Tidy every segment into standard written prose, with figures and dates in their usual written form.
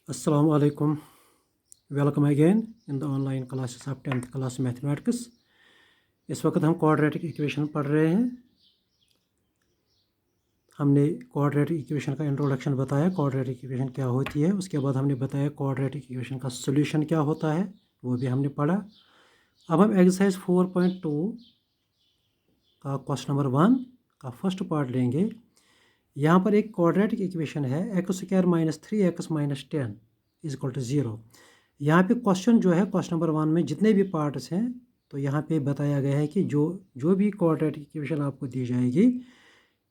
Assalamu alaikum. Welcome again in the online classes of 10th class mathematics. इस वक्त हम quadratic equation पढ़ रहे हैं। हमने क्वाड्रेटिक इक्वेशन का इंट्रोडक्शन बताया, क्वाड्रेटिक इक्वेशन क्या होती है। उसके बाद हमने बताया क्वाड्रेटिक इक्वेशन का सॉल्यूशन क्या होता है, वो भी हमने पढ़ा। अब हम एक्सरसाइज 4.2 का क्वेश्चन नंबर 1 का फर्स्ट पार्ट लेंगे। यहाँ पर एक क्वाड्रेटिक इक्वेशन है x² - 3x - 10 = 0। यहाँ पे क्वेश्चन जो है क्वेश्चन नंबर 1 में जितने भी पार्ट्स हैं, तो यहाँ पे बताया गया है कि जो भी क्वाड्रेटिक इक्वेशन आपको दी जाएगी,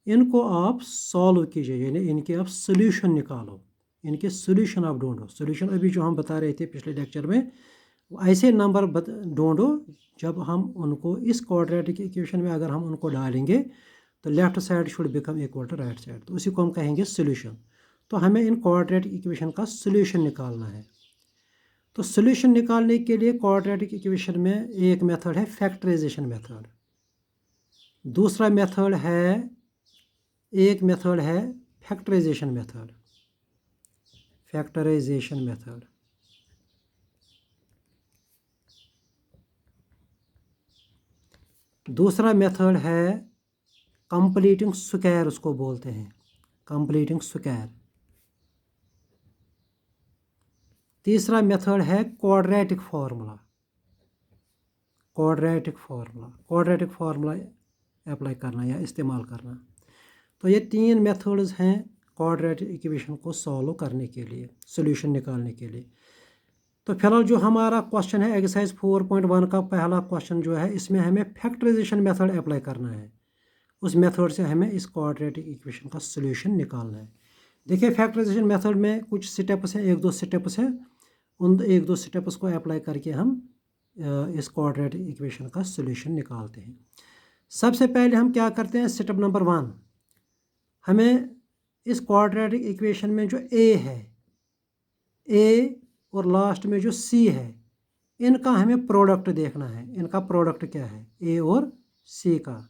इनको आप सॉल्व कीजिए, यानी इनके आप सोल्यूशन निकालो, इनके सोल्यूशन आप ढूंढो। सोल्यूशन अभी जो हम बता रहे थे पिछले लेक्चर में, ऐसे नंबर ढूंढो जब हम उनको इस क्वाड्रेटिक इक्वेशन में अगर हम उनको डालेंगे तो left side should become equal to right side, तो उसी को हम कहेंगे सोल्यूशन। तो हमें इन क्वाड्रेटिक इक्वेशन का सोल्यूशन निकालना है। तो सोल्यूशन निकालने के लिए क्वाड्रेटिक इक्वेशन में एक मेथड है फैक्टराइजेशन मेथड, दूसरा मेथड है फैक्टराइजेशन मेथड। फैक्टराइजेशन मेथड दूसरा मेथड है कंप्लीटिंग स्क्वायर, उसको बोलते हैं कंप्लीटिंग स्क्वायर। तीसरा मेथड है quadratic formula. Quadratic formula apply करना या इस्तेमाल करना। तो ये 3 मेथड्स हैं क्वाड्रेटिक इक्वेशन को सॉल्व करने के लिए, सॉल्यूशन निकालने के लिए। तो फिलहाल जो हमारा क्वेश्चन है एक्सरसाइज 4.1 का पहला क्वेश्चन जो है, इसमें हमें फैक्टराइजेशन मेथड अप्लाई करना है। उस मेथड से हमें इस क्वाड्रेटिक इक्वेशन का सॉल्यूशन निकालना है। देखिए फैक्टराइजेशन मेथड में कुछ स्टेप्स हैं, 1-2 स्टेप्स हैं। उन 1-2 स्टेप्स को अप्लाई करके हम इस क्वाड्रेटिक इक्वेशन का सॉल्यूशन निकालते हैं। सबसे पहले हम क्या करते हैं, स्टेप नंबर 1, हमें इस क्वाड्रेटिक इक्वेशन में जो ए है, ए और लास्ट में जो सी है, इनका हमें प्रोडक्ट देखना है। इनका प्रोडक्ट क्या है, ए और सी का।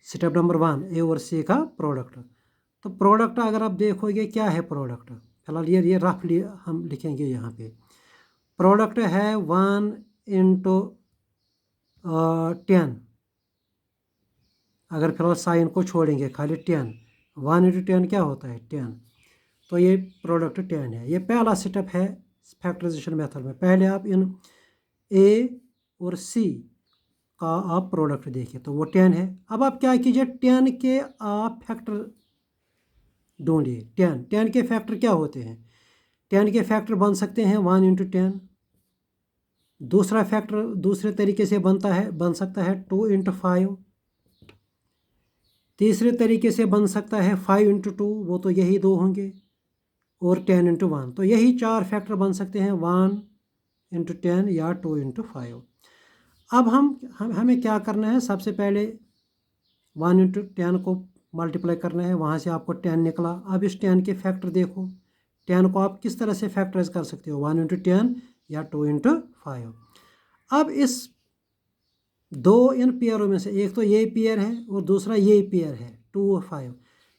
स्टेप नंबर 1, ए और सी का प्रोडक्ट। तो प्रोडक्ट अगर आप देखोगे क्या है प्रोडक्ट, फिलहाल ये रफली हम लिखेंगे यहाँ पे। प्रोडक्ट है 1 × 10, अगर फिलहाल साइन को छोड़ेंगे खाली 10, 1 × 10 क्या होता है 10, तो ये प्रोडक्ट 10 है। ये पहला स्टेप है फैक्टराइजेशन मेथड में। पहले आप इन ए और सी का आप प्रोडक्ट देखिए, तो वो 10 है। अब आप क्या कीजिए, 10 के आप फैक्टर ढूंढिए। 10 के फैक्टर क्या होते हैं, 10 के फैक्टर बन सकते हैं 1 × 10। दूसरा फैक्टर दूसरे तरीके से बन सकता है 2 × 5। तीसरे तरीके से बन सकता है 5 × 2, वो तो यही 2 होंगे, और 10 × 1। तो यही 4 फैक्टर बन सकते हैं, 1 × 10 या 2 × 5। अब हमें क्या करना है, सबसे पहले 1 × 10 को मल्टीप्लाई करना है, वहाँ से आपको 10 निकला। अब इस 10 के फैक्टर देखो, 10 को आप किस तरह से फैक्टराइज कर सकते हो, 1 × 10 या 2 × 5। अब इस दो इन पेयरों में से, एक तो ये पेयर है और दूसरा ये पेयर है 2 और 5।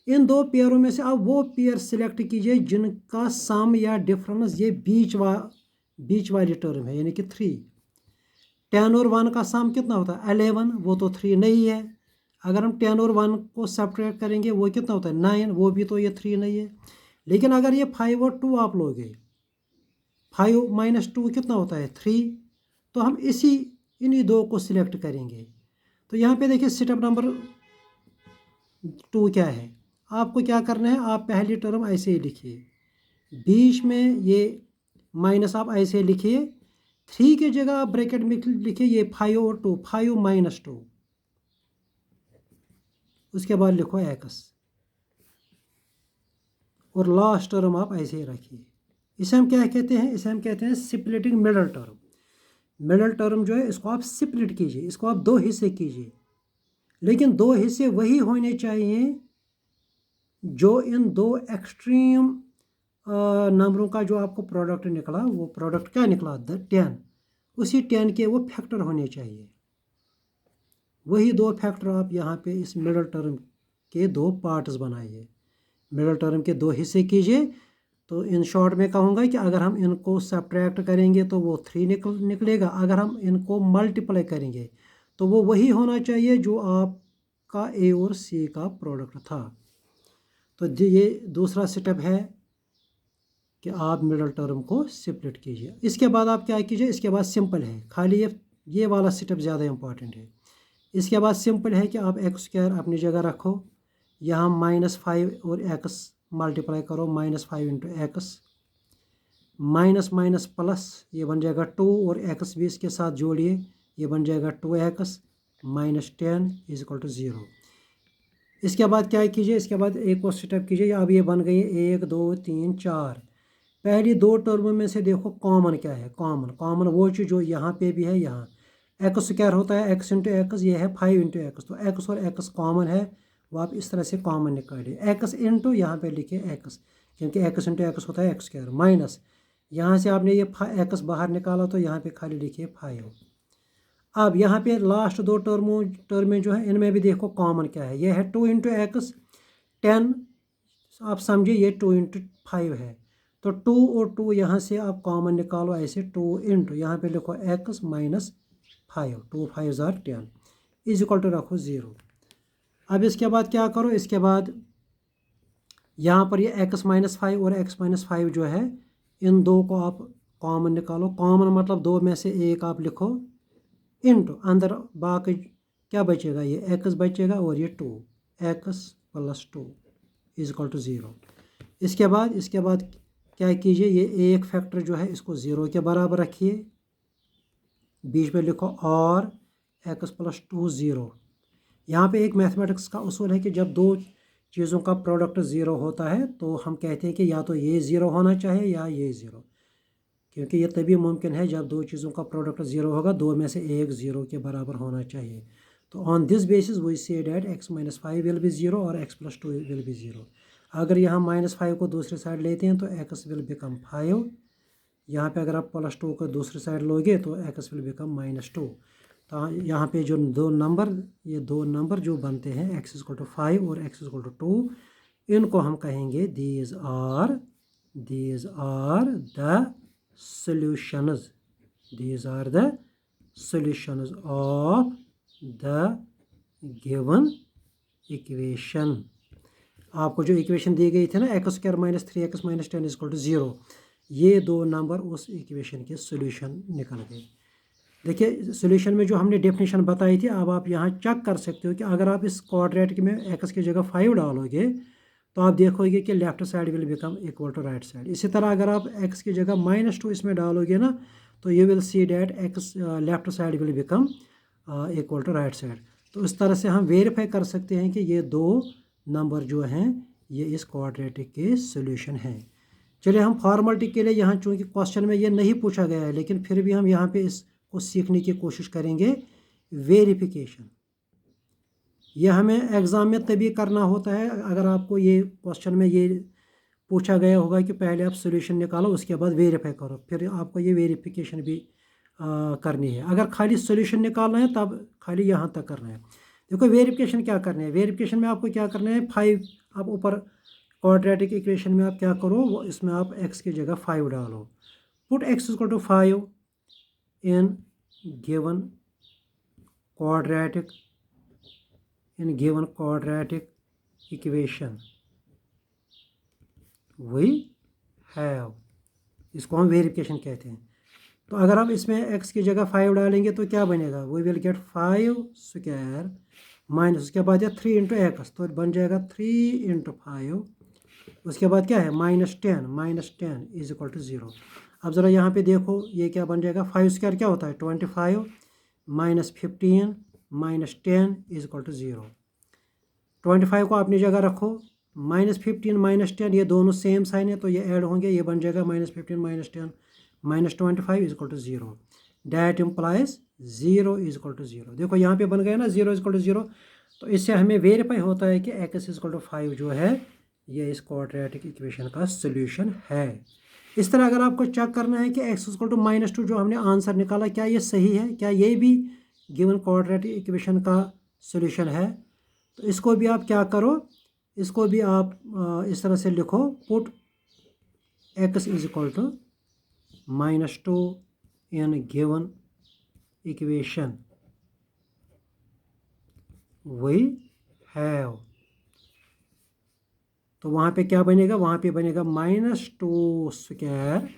इन दो पेयरों में से आप वो पेयर सिलेक्ट कीजिए जिनका सम या डिफरेंस ये बीच वाली टर्म है, यानी कि 3। 10 और 1 का सम कितना होता है 11, वो तो 3 नहीं है। अगर हम 10 और 1 को सेपरेट करेंगे वो कितना होता है 9, वो भी तो ये 3 नहीं है। लेकिन अगर ये 5 और 2 आप लोगे, 5 - 2 कितना होता है 3, तो हम इन्हीं दो को सिलेक्ट करेंगे। तो यहाँ पे देखिए स्टेप नंबर 2 क्या है, आपको क्या करना है, आप पहली टर्म ऐसे ही लिखिए, बीच में ये माइनस आप ऐसे लिखिए, 3 की जगह आप ब्रैकेट में लिखिए ये 5 और 2, 5 - 2, उसके बाद लिखो x, और लास्ट टर्म आप ऐसे ही रखिए। इसे हम क्या कहते हैं, इसे हम कहते हैं splitting middle term. Middle term जो है इसको आप स्प्लिट कीजिए, इसको आप 2 हिस्से कीजिए, लेकिन 2 हिस्से वही होने चाहिए जो इन 2 एक्सट्रीम नंबरों का जो आपको प्रोडक्ट निकला, वो प्रोडक्ट क्या निकला 10, उसी 10 के वो फैक्टर होने चाहिए। वही 2 फैक्टर आप यहाँ पे इस मिडल टर्म के 2 पार्ट्स बनाइए, मिडल टर्म के 2 हिस्से कीजिए, तो इन शॉर्ट में कहूँगा कि अगर हम इनको सब्ट्रैक्ट करेंगे तो वो 3 निकलेगा, अगर हम इनको मल्टीप्लाई करेंगे तो वो वही होना चाहिए जो आपका ए और सी का प्रोडक्ट था। तो ये दूसरा स्टेप है कि आप मिडल टर्म को स्प्लिट कीजिए। इसके बाद आप क्या कीजिए, इसके बाद सिंपल है, खाली ये वाला स्टेप ज़्यादा इंपॉर्टेंट है। इसके बाद सिंपल है कि आप एक्स स्क्वायर अपनी जगह रखो, यहाँ -5 और एक्स मल्टीप्लाई करो, -5 into x, minus minus plus, ये बन जाएगा 2 और एक्स भी इसके साथ जोड़िए, ये बन जाएगा 2x -10 = 0। इसके बाद क्या कीजिए, इसके बाद एक और स्टेप कीजिए। अब ये बन गई 1 2 3 4। पहली दो टर्मों में से देखो कॉमन क्या है, कॉमन वो चीज़ जो यहाँ पे भी है, यहाँ एक्स स्क्वायर होता है x इंटू एक्स, ये है 5 इंटू एक्स, तो x और x कॉमन है, वो आप इस तरह से कॉमन निकालिए। x इंटू यहाँ पे लिखिए x, क्योंकि x इंटू एक्स होता है x स्क्वायर, माइनस यहाँ से आपने ये x बाहर निकाला तो यहाँ पे खाली लिखिए 5। अब यहाँ पे लास्ट दो टर्में जो है इनमें भी देखो कॉमन क्या है, ये है 2 इंटू एक्स 10, आप समझिए ये 2 इंटू 5 है, तो 2 और 2 यहाँ से आप कॉमन निकालो ऐसे, 2 इंटू यहाँ पे लिखो x -5, 2 5 = 10 = रखो 0। अब इसके बाद क्या करो, इसके बाद यहाँ पर ये x -5 और x -5 जो है, इन दो को आप कॉमन निकालो, कॉमन मतलब दो में से एक आप लिखो, इंटू अंदर बाकी क्या बचेगा, ये x बचेगा और ये 2x + 2 = 0। इसके बाद क्या कीजिए, ये एक फैक्टर जो है इसको 0 के बराबर रखिए, बीच में लिखो और x + 2 0। यहाँ पे एक मैथमेटिक्स का उसूल है कि जब दो चीज़ों का प्रोडक्ट 0 होता है तो हम कहते हैं कि या तो ये 0 होना चाहिए या ये 0, क्योंकि ये तभी मुमकिन है जब दो चीज़ों का प्रोडक्ट 0 होगा, दो में से एक 0 के बराबर होना चाहिए। तो on this basis we say that x -5 will be 0 और x + 2 विल बी 0। अगर यहाँ -5 को दूसरी साइड लेते हैं तो x विल बिकम 5, यहाँ पे अगर आप +2 को दूसरी साइड लोगे तो x विल बिकम -2। तो यहाँ पे जो ये दो नंबर जो बनते हैं x = 5 और x = 2, इनको हम कहेंगे these are the solutions of the given equation। आपको जो इक्वेशन दी गई थी ना, x² - 3x - 10 = 0, ये दो नंबर उस इक्वेशन के सोल्यूशन निकल गए। देखिए सोल्यूशन में जो हमने डेफिनेशन बताई थी, अब आप यहाँ चेक कर सकते हो कि अगर आप इस क्वाड्रेटिक में x की जगह 5 डालोगे तो आप देखोगे कि left side will become equal to right side. इसी तरह अगर आप x की जगह -2 इसमें डालोगे ना, तो you will see that x left side will become equal to right side. तो इस तरह से हम वेरीफाई कर सकते हैं कि ये दो नंबर जो हैं ये इस क्वाड्रेटिक के सोल्यूशन हैं। चलिए हम फॉर्मेलिटी के लिए यहाँ, चूँकि क्वेश्चन में ये नहीं पूछा गया है, लेकिन फिर भी हम यहाँ पे इसको सीखने की कोशिश करेंगे। वेरिफिकेशन ये हमें एग्ज़ाम में तभी करना होता है अगर आपको ये क्वेश्चन में ये पूछा गया होगा कि पहले आप सोल्यूशन निकालो उसके बाद वेरीफाई करो, फिर आपको ये वेरिफिकेशन भी करनी है। अगर खाली सोल्यूशन निकालना है तब खाली यहाँ तक करना है। देखो वेरिफिकेशन क्या करना है, वेरिफिकेशन में आपको क्या करना है, 5 आप ऊपर क्वाड्रेटिक इक्वेशन में आप क्या करो, वो इसमें आप x की जगह 5 डालो, put x = 5 in given quadratic equation we have, इसको हम वेरिफिकेशन कहते हैं। तो अगर हम इसमें x की जगह 5 डालेंगे तो क्या बनेगा, we will get 5² माइनस, उसके बाद है 3 इंटू एक्स, तो बन जाएगा 3 इंटू 5, उसके बाद क्या है -10 = 0। अब ज़रा यहाँ पे देखो ये क्या बन जाएगा, 5² क्या होता है 25 -15 -10 = 0। 25 को अपनी जगह रखो, -15 -10 ये दोनों सेम साइन है तो ये ऐड होंगे, ये बन जाएगा -15 -10 -25 = 0। That implies 0 = 0। देखो यहाँ पे बन गया ना 0 = 0, तो इससे हमें वेरीफाई होता है कि x = 5 जो है ये इस क्वाड्रेटिक इक्वेशन का सोल्यूशन है। इस तरह अगर आपको चेक करना है कि x = -2 जो हमने आंसर निकाला क्या ये सही है, क्या ये भी गिवन क्वाड्रेटिक इक्वेशन का सोल्यूशन है, तो इसको भी आप क्या करो, इसको भी आप इस तरह से लिखो, put x is equal to -2 in given equation we have, तो वहाँ पे क्या बनेगा, वहाँ पे बनेगा -2 स्क्वायर,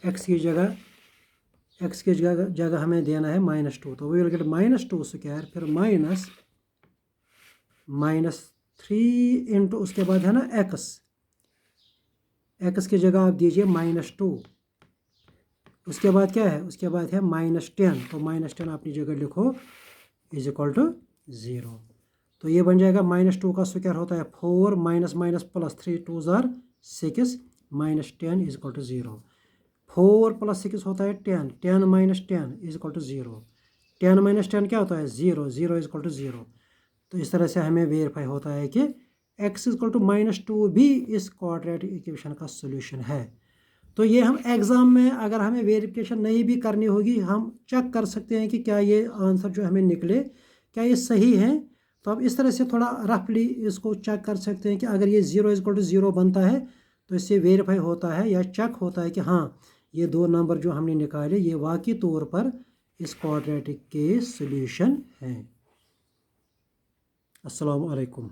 x की जगह हमें देना है -2, तो वी विल गेट -2 स्क्वायर, फिर -3 इंटू उसके बाद है ना x की जगह आप दीजिए -2, उसके बाद क्या है, उसके बाद है -10, तो -10 अपनी जगह लिखो इज इक्वल टू 0। तो ये बन जाएगा -2 का स्क्वायर होता है 4 माइनस प्लस 3 2 ज़ार 6 -10 इज इक्वल टू 0। 4 + 6 होता है 10, 10 - 10 इज इक्वल टू 0, 10 - 10 क्या होता है 0, 0 इज इक्वल टू 0। तो इस तरह से हमें वेरीफाई होता है कि x इज इक्वल टू -2 भी इस क्वाड्रेटिक इक्वेशन का सोल्यूशन है। तो ये हम एग्ज़ाम में अगर हमें वेरिफिकेशन नहीं भी करनी होगी, हम चेक कर सकते हैं कि क्या ये आंसर जो हमें निकले क्या ये सही है। तो आप इस तरह से थोड़ा रफली इसको चेक कर सकते हैं कि अगर ये 0 इज इक्वल टू 0 बनता है तो इससे वेरीफाई होता है या चेक होता है कि हाँ ये दो नंबर जो हमने निकाले ये वाकई तौर पर इस क्वाड्रेटिक के सोल्यूशन हैं। अस्सलाम वालेकुम।